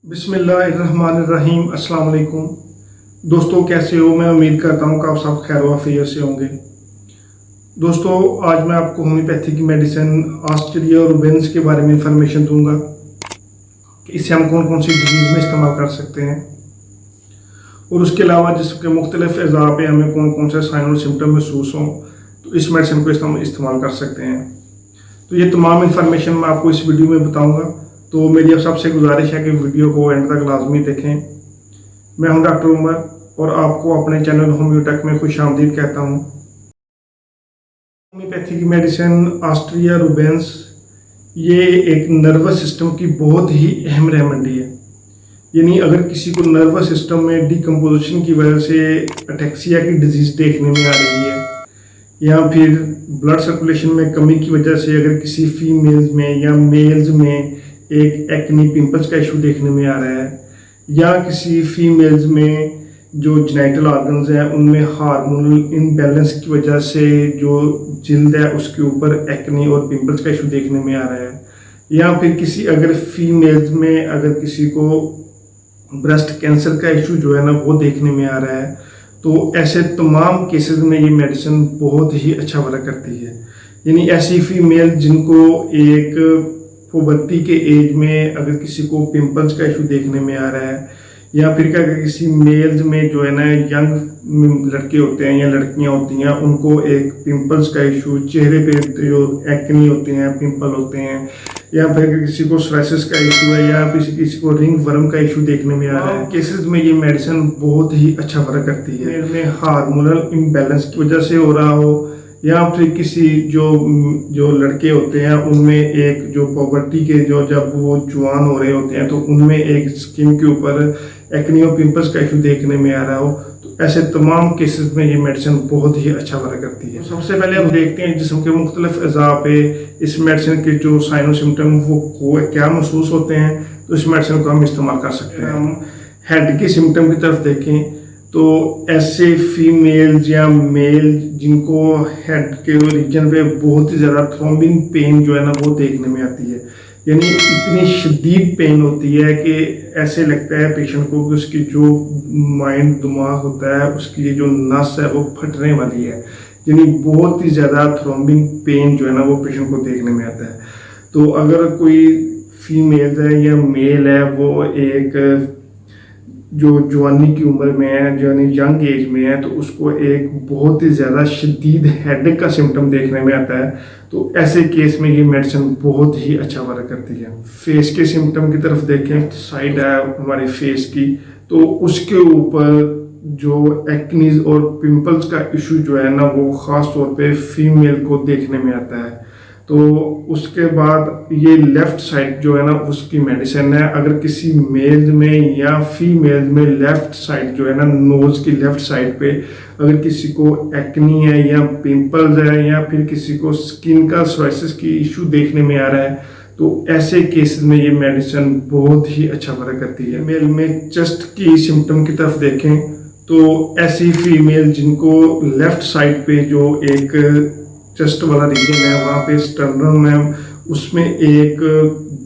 बिस्मिल्लाहिर्रहमानिर्रहीम। अस्सलाम वालेकुम दोस्तों, कैसे हो? मैं उम्मीद करता हूँ कि आप सब खैर वाफियत से होंगे। दोस्तों, आज मैं आपको होम्योपैथी की मेडिसिन आस्ट्रिया और रुबेंस के बारे में इंफॉर्मेशन दूंगा कि इससे हम कौन कौन सी डिजीज़ में इस्तेमाल कर सकते हैं और उसके अलावा जिसके मुख्तलिफ अज़ा पे हमें कौन कौन से साइन और सिम्टम महसूस हों तो इस मेडिसिन को इस्तेमाल कर सकते हैं। तो ये तमाम इंफॉर्मेशन मैं आपको इस वीडियो में बताऊँगा। तो मेरी अब सबसे गुजारिश है कि वीडियो को एंड तक लाजमी देखें। मैं हूं डॉक्टर उमर और आपको अपने चैनल होम्योटेक में खुशामदीद कहता हूं। होम्योपैथी की मेडिसिन आस्ट्रिया रुबेंस ये एक नर्वस सिस्टम की बहुत ही अहम रेमेडी है। यानी अगर किसी को नर्वस सिस्टम में डिकम्पोजिशन की वजह से अटैक्सिया की डिजीज़ देखने में आ रही है या फिर ब्लड सर्कुलेशन में कमी की वजह से अगर किसी फीमेल्स में या मेल्स में एक एक्नी पिंपल्स का इशू देखने में आ रहा है या किसी फीमेल्स में जो जेनिटल ऑर्गन्स हैं उनमें हार्मोनल इम्बैलेंस की वजह से जो जिल्द है उसके ऊपर एक्नी और पिंपल्स का इशू देखने में आ रहा है या फिर किसी अगर फीमेल्स में अगर किसी को ब्रेस्ट कैंसर का इशू जो है ना वो देखने में आ रहा है, तो ऐसे तमाम केसेस में ये मेडिसिन बहुत ही अच्छा वर्क करती है। यानी ऐसी फीमेल जिनको एक पुबर्टी के एज में अगर किसी को पिंपल्स का इशू देखने में आ रहा है या फिर क्या किसी मेल्स में जो है ना यंग लड़के होते हैं या लड़कियां होती हैं उनको एक पिंपल्स का इशू, चेहरे पे जो एक्नी होते हैं पिंपल होते हैं या फिर किसी को सोराइसिस का इशू है या फिर किसी को रिंग वर्म का इशू देखने में आ रहा है, केसेस में ये मेडिसिन बहुत ही अच्छा वर्क करती है। इनमें हार्मोनल इम्बैलेंस की वजह से हो रहा हो या फिर किसी जो लड़के होते हैं उनमें एक जो पॉवर्टी के जो जब वो जवान हो रहे होते हैं तो उनमें एक स्किन के ऊपर एक्नी और पिंपल्स का इशू देखने में आ रहा हो, तो ऐसे तमाम केसेस में ये मेडिसिन बहुत ही अच्छा वर्क करती है। सबसे पहले हम देखते हैं जिस्म के मुख्तलिफ अज़ा पे इस मेडिसिन के जो साइन और सिम्टम वो क्या महसूस होते हैं, तो इस मेडिसिन को हम इस्तेमाल कर सकते हैं। हम हेड के सिम्टम की तरफ देखें तो ऐसे फीमेल या मेल जिनको हेड के रीजन पे बहुत ही ज़्यादा थ्रोम्बिंग पेन जो है ना वो देखने में आती है, यानी इतनी शदीद पेन होती है कि ऐसे लगता है पेशेंट को कि उसकी जो माइंड दिमाग होता है उसकी जो नस है वो फटने वाली है। यानी बहुत ही ज़्यादा थ्रोम्बिंग पेन जो है ना वो पेशेंट को देखने में आता है। तो अगर कोई फीमेल है या मेल है वो एक जो जवानी की उम्र में है यानी यंग एज में है तो उसको एक बहुत ही ज़्यादा शदीद हेडेक का सिम्टम देखने में आता है, तो ऐसे केस में ये मेडिसिन बहुत ही अच्छा वर्क करती है। फेस के सिम्टम की तरफ देखें, साइड है हमारे फेस की, तो उसके ऊपर जो एक्नीज और पिंपल्स का इशू जो है ना वो ख़ास तौर पे फीमेल को देखने में आता है। तो उसके बाद ये लेफ़्ट साइड जो है ना उसकी मेडिसिन है। अगर किसी मेल में या फीमेल में लेफ़्ट साइड जो है ना नोज़ की लेफ़्ट साइड पे अगर किसी को एक्नी है या पिंपल्स है या फिर किसी को स्किन का सोराइसिस की इशू देखने में आ रहा है, तो ऐसे केसेस में ये मेडिसिन बहुत ही अच्छा वर्क करती है। मेल में चेस्ट की सिम्टम की तरफ देखें तो ऐसी फीमेल जिनको लेफ़्ट साइड पे जो एक चेस्ट वाला रीजन है वहाँ पे स्टर्नम है उसमें एक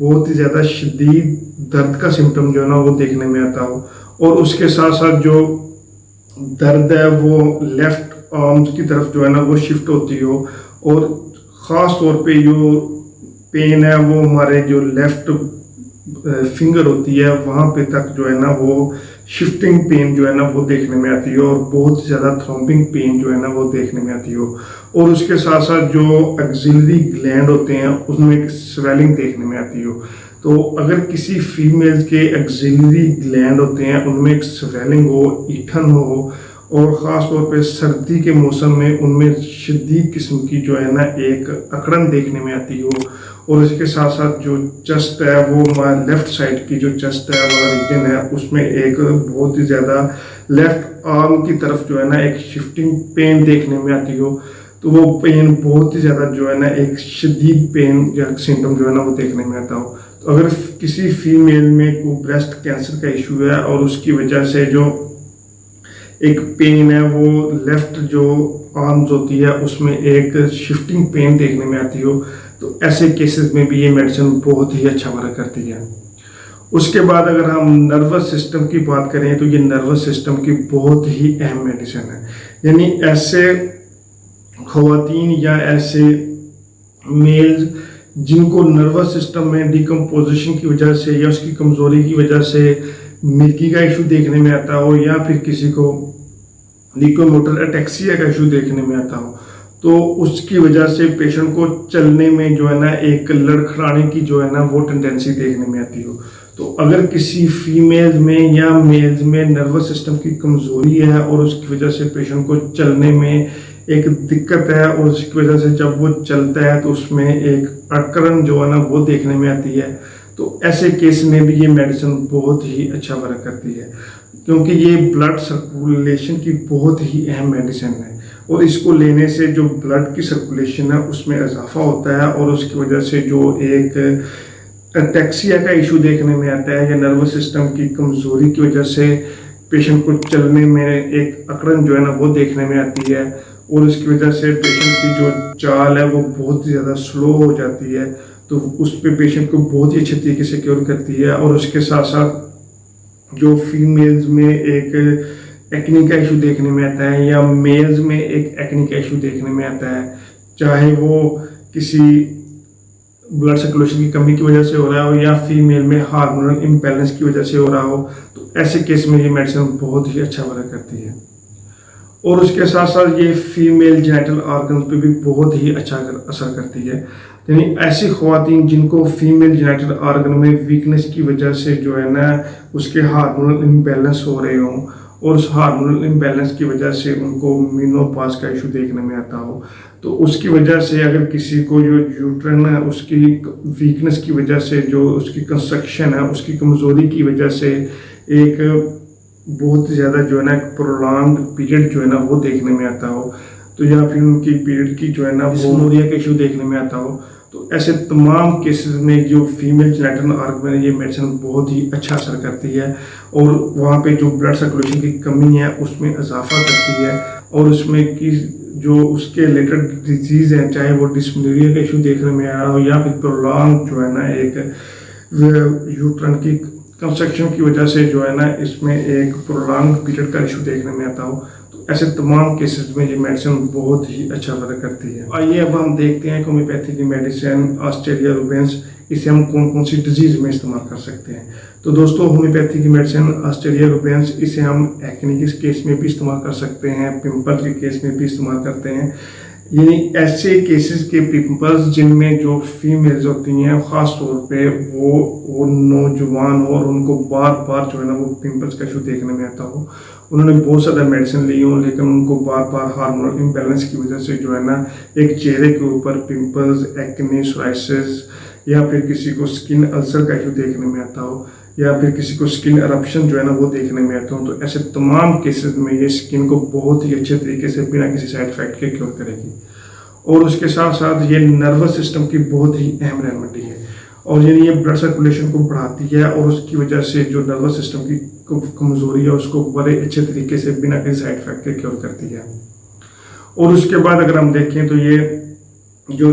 बहुत ही ज़्यादा शदीद दर्द का सिम्टम जो है ना वो देखने में आता हो और उसके साथ साथ जो दर्द है वो लेफ़्ट आर्म्स की तरफ जो है ना वो शिफ्ट होती हो और ख़ास तौर पे जो पेन है वो हमारे जो लेफ़्ट फिंगर होती है वहाँ पे तक जो है ना वो शिफ्टिंग पेन जो है ना वो देखने में आती है और बहुत ज़्यादा थ्रोम्बिंग पेन जो है ना वो देखने में आती हो और उसके साथ साथ जो एक्सिलरी ग्लैंड होते हैं उसमें एक स्वेलिंग देखने में आती हो। तो अगर किसी फीमेल के एक्सिलरी ग्लैंड होते हैं उनमें एक स्वेलिंग हो, ईठन हो और ख़ास तौर पे सर्दी के मौसम में उनमें शदीद किस्म की जो है ना एक अकड़न देखने में आती हो और इसके साथ साथ जो चेस्ट है वो हमारा लेफ़्ट साइड की जो चेस्ट है वाला रीजन है उसमें एक बहुत ही ज़्यादा लेफ़्ट आर्म की तरफ जो है ना एक शिफ्टिंग पेन देखने में आती हो, तो वो पेन बहुत ही ज़्यादा जो है ना एक शदीद पेन या सिम्टम जो है ना वो देखने में आता हो। तो अगर किसी फीमेल में कोई ब्रेस्ट कैंसर का इशू है और उसकी वजह से जो एक पेन है वो लेफ़्ट जो आर्म्स होती है उसमें एक शिफ्टिंग पेन देखने में आती हो, तो ऐसे केसेस में भी ये मेडिसिन बहुत ही अच्छा वर्क करती है। उसके बाद अगर हम नर्वस सिस्टम की बात करें तो ये नर्वस सिस्टम की बहुत ही अहम मेडिसिन है। यानी ऐसे ख़वातीन या ऐसे मेल्स जिनको नर्वस सिस्टम में डिकम्पोजिशन की वजह से या उसकी कमज़ोरी की वजह से मिल्की का इशू देखने में आता हो, या फिर किसी को लिकोमोटर एटेक्सिया का इशू देखने में आता हो, तो उसकी वजह से पेशेंट को चलने में जो है ना एक लड़खड़ाने की जो है ना वो टेंडेंसी देखने में आती हो। तो अगर किसी फीमेल में या मेल्स में नर्वस सिस्टम की कमज़ोरी है और उसकी वजह से पेशेंट को चलने में एक दिक्कत है और उसकी वजह से जब वो चलता है तो उसमें एक अकड़न जो है ना वो देखने में आती है, तो ऐसे केस में भी ये मेडिसिन बहुत ही अच्छा वर्क करती है, क्योंकि ये ब्लड सर्कुलेशन की बहुत ही अहम मेडिसिन है और इसको लेने से जो ब्लड की सर्कुलेशन है उसमें इजाफा होता है और उसकी वजह से जो एक एटेक्सिया का इशू देखने में आता है या नर्वस सिस्टम की कमज़ोरी की वजह से पेशेंट को चलने में एक अकड़न जो है ना वो देखने में आती है और उसकी वजह से पेशेंट की जो चाल है वो बहुत ज़्यादा स्लो हो जाती है, तो उस पे पेशेंट को बहुत ही अच्छे तरीके से क्योर करती है। और उसके साथ साथ जो फीमेल्स में एक एक्ने का इशू देखने में आता है या मेल्स में एक एक्ने का इशू देखने में आता है, चाहे वो किसी ब्लड सर्कुलेशन की कमी की वजह से हो रहा हो या फीमेल में हार्मोनल इम्बैलेंस की वजह से हो रहा हो, तो ऐसे केस में ये मेडिसिन बहुत ही अच्छा वर्क करती है। और उसके साथ साथ ये फीमेल जेनिटल ऑर्गन्स पे भी बहुत ही अच्छा असर करती है। यानी ऐसी ख़वातीन जिनको फीमेल जेनिटल ऑर्गन में वीकनेस की वजह से जो है ना उसके हार्मोनल इम्बैलेंस हो रहे हों और उस हार्मोनल इम्बैलेंस की वजह से उनको मेनोपॉज का इशू देखने में आता हो, तो उसकी वजह से अगर किसी को जो यूट्रन है उसकी वीकनेस की वजह से जो उसकी कंस्ट्रक्शन है उसकी कमज़ोरी की वजह से एक बहुत ज़्यादा जो है ना प्रोलॉन्ग पीरियड जो है ना वो देखने में आता हो, तो या फिर उनकी पीरियड की जो है ना डिस्मेनोरिया का इशू देखने में आता हो, तो ऐसे तमाम केसेस में जो फीमेल जेनिटल ऑर्गन में ये मेडिसिन बहुत ही अच्छा असर करती है और वहाँ पे जो ब्लड सर्कुलेशन की कमी है उसमें इजाफा करती है और उसमें की जो उसके रिलेटेड डिजीज़ हैं, चाहे वो डिस्मेनोरिया का इशू देखने में आ रहा हो या फिर प्रोलॉन्ग जो है ना एक यूट्रन की कंस्ट्रक्शन की वजह से जो है ना इसमें एक प्रोलॉन्ग पीरियड का इशू देखने में आता हो, तो ऐसे तमाम केसेस में ये मेडिसिन बहुत ही अच्छा वर्क करती है। आइए अब हम देखते हैं होम्योपैथी की मेडिसिन आस्ट्रेलिया रूबेंस, इसे हम कौन कौन सी डिजीज़ में इस्तेमाल कर सकते हैं। तो दोस्तों होम्योपैथी की मेडिसिन आस्ट्रेलिया रूबेंस, इसे हम एक्ने के केस में भी इस्तेमाल कर सकते हैं, पिंपल के केस में भी इस्तेमाल करते हैं। यानी ऐसे केसेस के पिंपल्स जिनमें जो फीमेल्स होती हैं ख़ास तौर पे वो नौजवान हो और उनको बार बार जो है ना वो पिंपल्स का इशू देखने में आता हो, उन्होंने बहुत ज़्यादा मेडिसिन ली हो लेकिन उनको बार बार हार्मोनल इम्बैलेंस की वजह से जो है ना एक चेहरे के ऊपर पिंपल्स, एक्ने, सोराइसिस या फिर किसी को स्किन अल्सर का इशू देखने में आता हो या फिर किसी को स्किन eruption जो है ना वो देखने में आता हो, तो ऐसे तमाम केसेस में ये स्किन को बहुत ही अच्छे तरीके से बिना किसी साइड इफेक्ट के क्योर करेगी। और उसके साथ साथ ये नर्वस सिस्टम की बहुत ही अहम रेमेडी है और यानी ये ब्लड सर्कुलेशन को बढ़ाती है और उसकी वजह से जो नर्वस सिस्टम की कमज़ोरी है उसको बड़े अच्छे तरीके से बिना किसी साइड इफेक्ट के क्योर करती है। और उसके बाद अगर हम देखें तो ये जो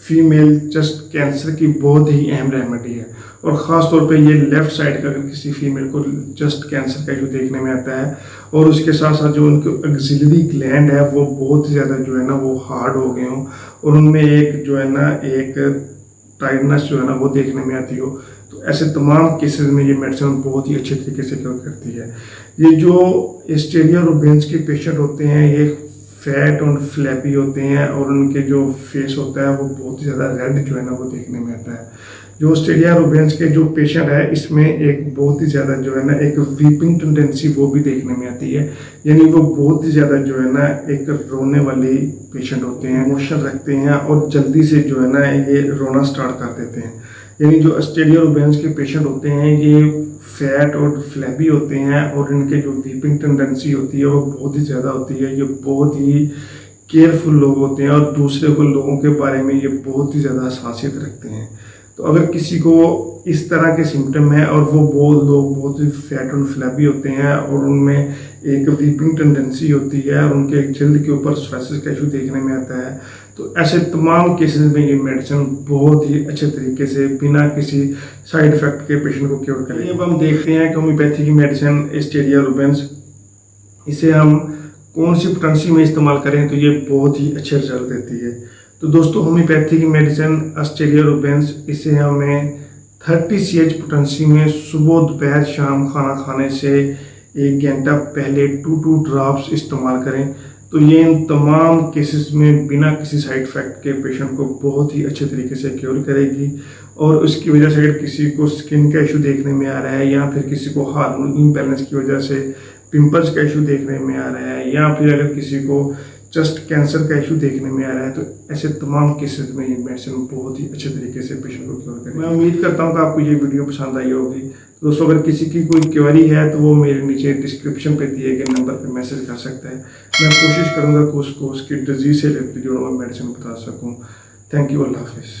फीमेल चेस्ट कैंसर की बहुत ही अहम रेमेडी है और ख़ास तौर पे ये लेफ़्ट साइड का अगर किसी फीमेल को चेस्ट कैंसर का इशू देखने में आता है और उसके साथ साथ जो उनके एक्सिलरी ग्लैंड है वो बहुत ज़्यादा जो है ना वो हार्ड हो गए हों और उनमें एक जो है ना एक टाइटनेस जो है ना वो देखने में आती हो, तो ऐसे तमाम केसेस में ये मेडिसिन बहुत ही अच्छे तरीके से क्योर करती है। ये जो आस्ट्रेलिया रूबेंस के पेशेंट होते हैं ये फैट और फ्लैपी होते हैं और उनके जो फेस होता है वो बहुत ज़्यादा रेड जो है ना वो देखने में आता है। जो आस्ट्रेलिया रूबेंस के जो पेशेंट है इसमें एक बहुत ही ज़्यादा जो है ना एक वीपिंग टेंडेंसी वो भी देखने में आती है, यानी वो बहुत ही ज़्यादा जो है ना एक रोने वाले पेशेंट होते हैं, इमोशन रखते हैं और जल्दी से जो है ना ये रोना स्टार्ट कर देते हैं। यानी जो आस्ट्रेलिया रूबेंस के पेशेंट होते हैं ये फैट और फ्लैबी होते हैं और इनके जो वीपिंग टेंडेंसी होती है वो बहुत ही ज़्यादा होती है। ये बहुत ही केयरफुल लोग होते हैं और दूसरे को लोगों के बारे में ये बहुत ही ज़्यादा हसासियत रखते हैं। तो अगर किसी को इस तरह के सिम्टम है और वो लोग बहुत ही फैट और फ्लैबी होते हैं और उनमें एक वीपिंग टेंडेंसी होती है और उनके जल्द के ऊपर सोराइसिस का इशू देखने में आता है, तो तो ऐसे तमाम केसेस में ये मेडिसिन बहुत ही अच्छे तरीके से बिना किसी साइड इफ़ेक्ट के पेशेंट को क्योर करेगी। अब हम देखते हैं कि होम्योपैथी की मेडिसिन एस्टेरिया रूबेंस, इसे हम कौन सी पोटेंसी में इस्तेमाल करें तो ये बहुत ही अच्छे रिजल्ट देती है। तो दोस्तों होम्योपैथी की मेडिसिन एस्टेरिया रूबेंस, इसे हमें 30 CH पोटेंसी में सुबह दोपहर शाम खाना खाने से 1 घंटा पहले 2 ड्रॉप्स इस्तेमाल करें तो ये इन तमाम केसेस में बिना किसी साइड इफ़ेक्ट के पेशेंट को बहुत ही अच्छे तरीके से क्योर करेगी। और उसकी वजह से अगर किसी को स्किन का इशू देखने में आ रहा है या फिर किसी को हार्मोन इम्बैलेंस की वजह से पिंपल्स का इशू देखने में आ रहा है या फिर अगर किसी को चेस्ट कैंसर का इशू देखने में आ रहा है, तो ऐसे तमाम केसेस में ये मेडिसिन बहुत ही अच्छे तरीके से पेशेंट को क्योर करेगी। मैं उम्मीद करता हूँ कि आपको ये वीडियो पसंद आई होगी। तो दोस्तों अगर किसी की कोई क्वेरी है तो वो मेरे नीचे डिस्क्रिप्शन पे दिए गए नंबर पे मैसेज कर सकता है। मैं कोशिश करूँगा कि उसको उसकी डिजीज से रिलेटेड जो मैं मेडिसिन बता सकूँ। थैंक यू, अल्लाह हाफिज़।